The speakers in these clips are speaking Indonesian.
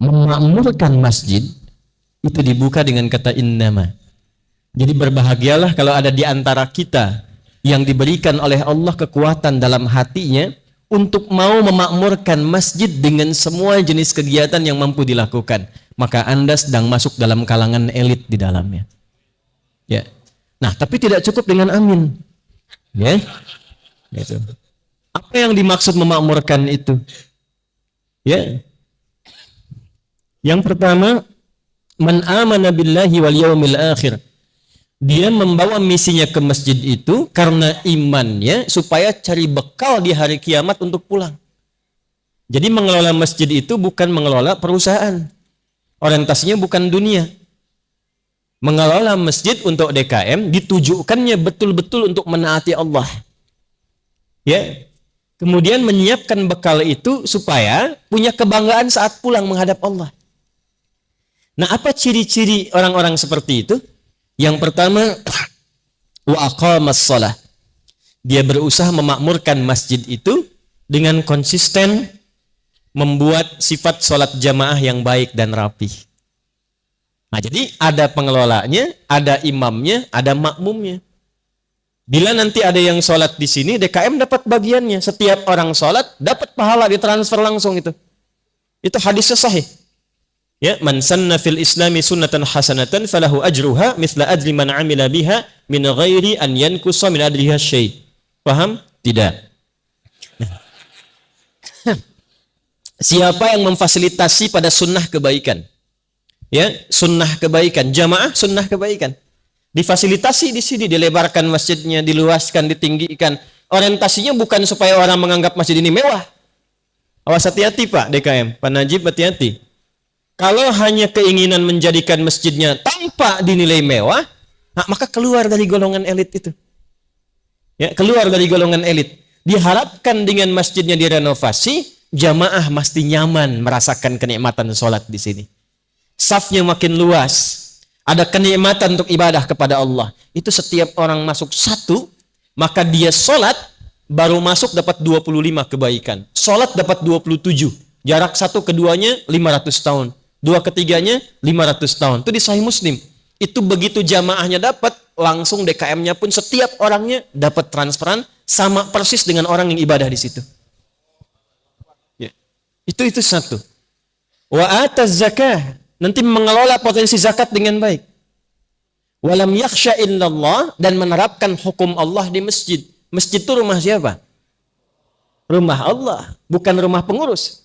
memakmurkan masjid itu dibuka dengan kata innama. Jadi berbahagialah kalau ada di antara kita yang diberikan oleh Allah kekuatan dalam hatinya untuk mau memakmurkan masjid dengan semua jenis kegiatan yang mampu dilakukan. Maka Anda sedang masuk dalam kalangan elit di dalamnya. Ya. Nah, tapi tidak cukup dengan amin. Ya. Gitu. Apa yang dimaksud memakmurkan itu? Ya. Yang pertama, man amana billahi wal yaumil akhir. Dia membawa misinya ke masjid itu karena imannya supaya cari bekal di hari kiamat untuk pulang. Jadi mengelola masjid itu bukan mengelola perusahaan. Orientasinya bukan dunia. Mengelola masjid untuk DKM ditujukannya betul-betul untuk menaati Allah. Ya. Kemudian menyiapkan bekal itu supaya punya kebanggaan saat pulang menghadap Allah. Nah, apa ciri-ciri orang-orang seperti itu? Yang pertama, wa aqamas shalah. Dia berusaha memakmurkan masjid itu dengan konsisten membuat sifat sholat jamaah yang baik dan rapi. Nah, jadi ada pengelolanya, ada imamnya, ada makmumnya. Bila nanti ada yang sholat di sini, DKM dapat bagiannya. Setiap orang sholat dapat pahala, ditransfer langsung itu. Itu hadisnya sahih. Ya, man sanna fil islami sunnatan hasanatan falahu ajruha mithla ajri man amila biha min ghairi an yankusa min ajriha syai'. Paham? Tidak. Siapa yang memfasilitasi pada sunnah kebaikan? Ya, sunnah kebaikan, jamaah sunnah kebaikan. Difasilitasi di sini, dilebarkan masjidnya, diluaskan, ditinggikan. Orientasinya bukan supaya orang menganggap masjid ini mewah. Awas hati-hati Pak DKM, Pak Najib hati-hati. Kalau hanya keinginan menjadikan masjidnya tanpa dinilai mewah, nah, maka keluar dari golongan elit itu. Ya, keluar dari golongan elit. Diharapkan dengan masjidnya direnovasi, jamaah mesti nyaman merasakan kenikmatan sholat di sini. Safnya makin luas, ada kenikmatan untuk ibadah kepada Allah. Itu setiap orang masuk satu, maka dia sholat baru masuk dapat 25 kebaikan. Sholat dapat 27. Jarak satu keduanya 500 tahun. Dua ketiganya 500 tahun. Itu di Sahih Muslim. Itu begitu jamaahnya dapat, langsung DKM-nya pun setiap orangnya dapat transferan sama persis dengan orang yang ibadah di situ. Ya. Itu satu. Wa ataz zakah, nanti mengelola potensi zakat dengan baik. Walam yakhsha illallah, dan menerapkan hukum Allah di masjid. Masjid itu rumah siapa? Rumah Allah, bukan rumah pengurus.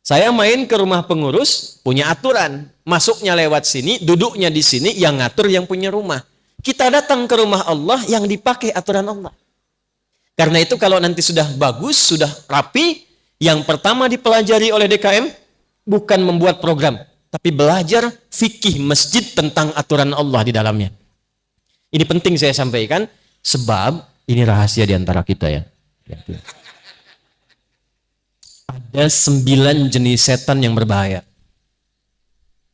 Saya main ke rumah pengurus, punya aturan. Masuknya lewat sini, duduknya di sini, yang ngatur yang punya rumah. Kita datang ke rumah Allah yang dipakai aturan Allah. Karena itu kalau nanti sudah bagus, sudah rapi, yang pertama dipelajari oleh DKM, bukan membuat program, tapi belajar fikih masjid tentang aturan Allah di dalamnya. Ini penting saya sampaikan, sebab ini rahasia di antara kita ya. Ada 9 jenis setan yang berbahaya.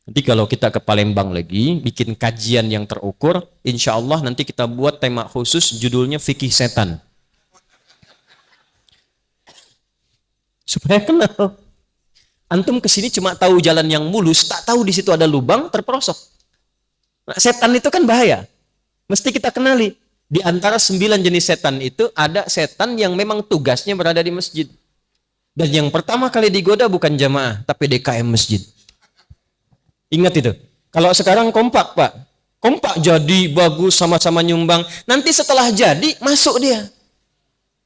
Nanti kalau kita ke Palembang lagi, bikin kajian yang terukur, insya Allah nanti kita buat tema khusus judulnya fikih setan. Supaya kenal. Antum kesini cuma tahu jalan yang mulus, tak tahu di situ ada lubang, terperosok. Nah, setan itu kan bahaya. Mesti kita kenali. Di antara 9 jenis setan itu, ada setan yang memang tugasnya berada di masjid. Dan yang pertama kali digoda bukan jamaah, tapi DKM masjid. Ingat itu. Kalau sekarang kompak Pak. Kompak jadi, bagus, sama-sama nyumbang. Nanti setelah jadi, masuk dia.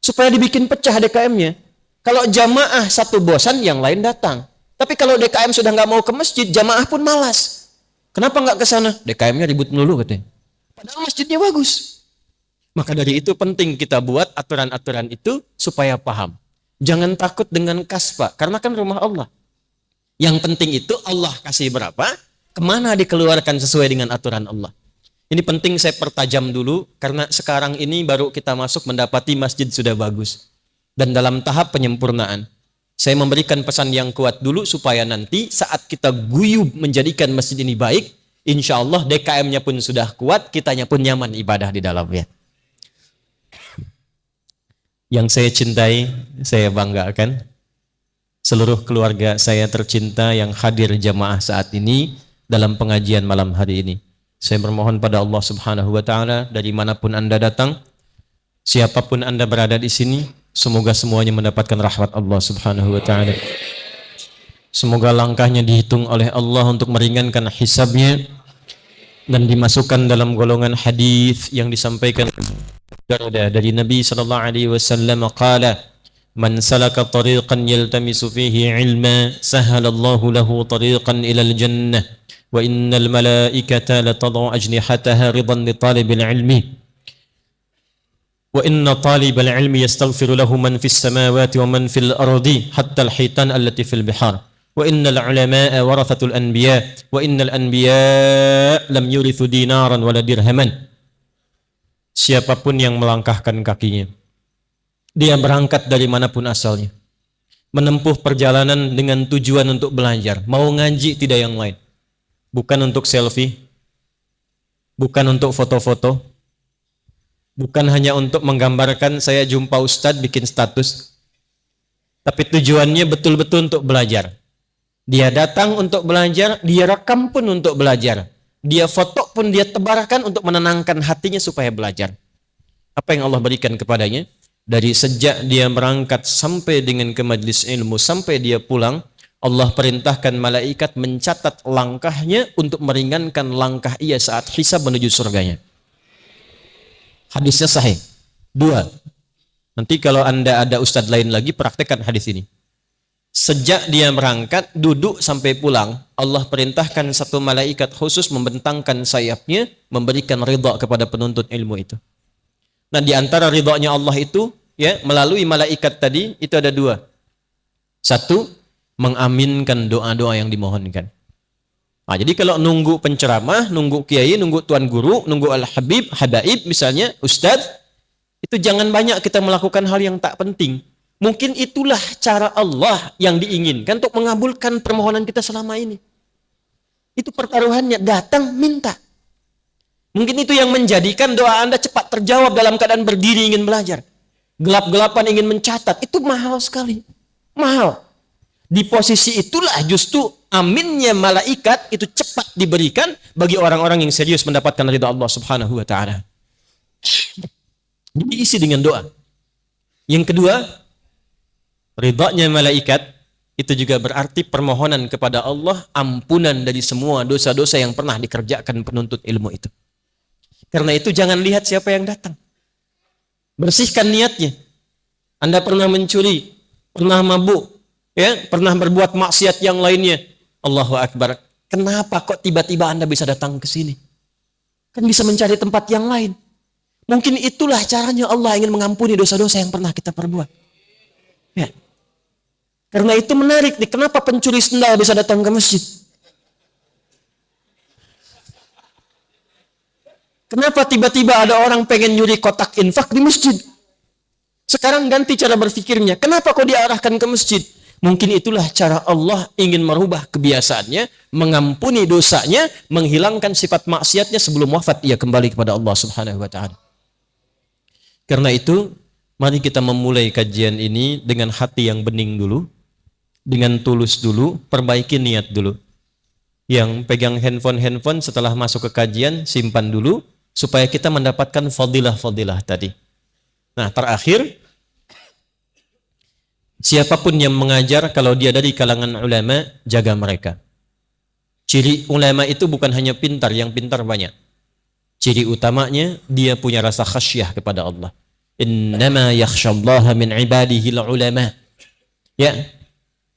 Supaya dibikin pecah DKM-nya. Kalau jamaah satu bosan, yang lain datang. Tapi kalau DKM sudah nggak mau ke masjid, jamaah pun malas. Kenapa nggak ke sana? DKM-nya ribut melulu katanya. Padahal masjidnya bagus. Maka dari itu penting kita buat aturan-aturan itu supaya paham. Jangan takut dengan kas Pak, karena kan rumah Allah. Yang penting itu Allah kasih berapa, kemana dikeluarkan sesuai dengan aturan Allah. Ini penting saya pertajam dulu, karena sekarang ini baru kita masuk mendapati masjid sudah bagus. Dan dalam tahap penyempurnaan. Saya memberikan pesan yang kuat dulu, supaya nanti saat kita guyub menjadikan masjid ini baik, insya Allah DKM-nya pun sudah kuat, kitanya pun nyaman ibadah di dalamnya. Yang saya cintai, saya banggakan, seluruh keluarga saya tercinta yang hadir jamaah saat ini dalam pengajian malam hari ini. Saya bermohon pada Allah Subhanahu wa taala, dari manapun Anda datang, siapapun Anda berada di sini, semoga semuanya mendapatkan rahmat Allah Subhanahu wa taala. Semoga langkahnya dihitung oleh Allah untuk meringankan hisabnya dan dimasukkan dalam golongan hadis yang disampaikan dari Nabi sallallahu alaihi wasallam, qala man salaka tariqan yaltamisu fihi ilma sahalallahu lahu tariqan ilal jannah wa innal malaikata latad'u ajnihataha ridan li talibil ilmi wa inna talibal ilmi yastaghfiru lahu man fis samawati wa man fil ardi hatta al hitan allati fil bihar wa innal ulama'a warathatul anbiya wa innal anbiya lam yurithu dinaran wala dirhaman. Siapapun yang melangkahkan kakinya, dia berangkat dari manapun asalnya, menempuh perjalanan dengan tujuan untuk belajar, mau ngaji tidak yang lain, bukan untuk selfie, bukan untuk foto-foto, bukan hanya untuk menggambarkan saya jumpa ustadz bikin status, tapi tujuannya betul-betul untuk belajar. Dia datang untuk belajar, dia rekam pun untuk belajar, dia foto pun dia tebarkan untuk menenangkan hatinya supaya belajar. Apa yang Allah berikan kepadanya? Dari sejak dia berangkat sampai dengan ke majlis ilmu, sampai dia pulang, Allah perintahkan malaikat mencatat langkahnya untuk meringankan langkah ia saat hisab menuju surganya. Hadisnya sahih. 2. Nanti kalau Anda ada ustadz lain lagi, praktekkan hadis ini. Sejak dia berangkat, duduk sampai pulang, Allah perintahkan satu malaikat khusus membentangkan sayapnya, memberikan ridha kepada penuntut ilmu itu. Nah, di antara ridhanya Allah itu, ya, melalui malaikat tadi, itu ada 2. 1, mengaminkan doa-doa yang dimohonkan. Nah, jadi kalau nunggu penceramah, nunggu kiai, nunggu tuan guru, nunggu al-habib, habaib misalnya, ustadz, itu jangan banyak kita melakukan hal yang tak penting. Mungkin itulah cara Allah yang diinginkan untuk mengabulkan permohonan kita selama ini. Itu pertaruhannya, datang minta. Mungkin itu yang menjadikan doa Anda cepat terjawab dalam keadaan berdiri ingin belajar. Gelap-gelapan ingin mencatat, itu mahal sekali. Mahal. Di posisi itulah justru aminnya malaikat itu cepat diberikan bagi orang-orang yang serius mendapatkan ridha Allah Subhanahu wa taala. Diisi dengan doa. Yang kedua, ridhanya malaikat itu juga berarti permohonan kepada Allah ampunan dari semua dosa-dosa yang pernah dikerjakan penuntut ilmu itu. Karena itu jangan lihat siapa yang datang. Bersihkan niatnya. Anda pernah mencuri, pernah mabuk, ya, pernah berbuat maksiat yang lainnya. Allahu Akbar. Kenapa kok tiba-tiba Anda bisa datang ke sini? Kan bisa mencari tempat yang lain. Mungkin itulah caranya Allah ingin mengampuni dosa-dosa yang pernah kita perbuat. Ya. Karena itu menarik nih, kenapa pencuri sendal bisa datang ke masjid? Kenapa tiba-tiba ada orang pengen nyuri kotak infak di masjid? Sekarang ganti cara berpikirnya. Kenapa kok diarahkan ke masjid? Mungkin itulah cara Allah ingin merubah kebiasaannya, mengampuni dosanya, menghilangkan sifat maksiatnya sebelum wafat ia kembali kepada Allah Subhanahu wa taala. Karena itu, mari kita memulai kajian ini dengan hati yang bening dulu, dengan tulus dulu, perbaiki niat dulu. Yang pegang handphone setelah masuk ke kajian, simpan dulu, supaya kita mendapatkan fadilah-fadilah tadi. Nah, terakhir, siapapun yang mengajar, kalau dia dari kalangan ulama, jaga mereka. Ciri ulama itu bukan hanya pintar, yang pintar banyak. Ciri utamanya, dia punya rasa khasyah kepada Allah. Innama yakhshallaha min ibadihil ulama. Ya,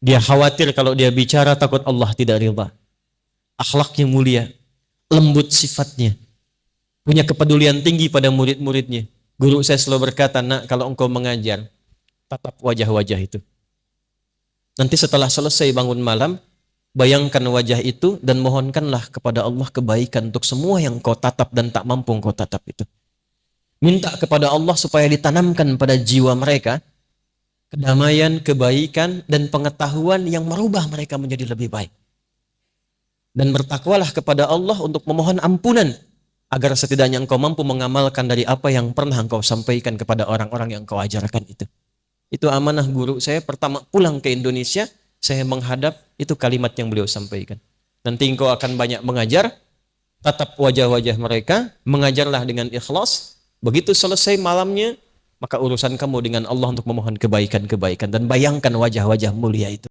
dia khawatir kalau dia bicara takut Allah tidak ridha. Akhlaknya mulia, lembut sifatnya, punya kepedulian tinggi pada murid-muridnya. Guru saya selalu berkata, nak, kalau engkau mengajar, tatap wajah-wajah itu. Nanti setelah selesai bangun malam, bayangkan wajah itu dan mohonkanlah kepada Allah kebaikan untuk semua yang kau tatap dan tak mampu kau tatap itu. Minta kepada Allah supaya ditanamkan pada jiwa mereka kedamaian, kebaikan, dan pengetahuan yang merubah mereka menjadi lebih baik. Dan bertakwalah kepada Allah untuk memohon ampunan agar setidaknya engkau mampu mengamalkan dari apa yang pernah engkau sampaikan kepada orang-orang yang engkau ajarkan itu. Itu amanah guru saya pertama pulang ke Indonesia, saya menghadap, itu kalimat yang beliau sampaikan. Nanti engkau akan banyak mengajar, tatap wajah-wajah mereka, mengajarlah dengan ikhlas. Begitu selesai malamnya, maka urusan kamu dengan Allah untuk memohon kebaikan-kebaikan. Dan bayangkan wajah-wajah mulia itu.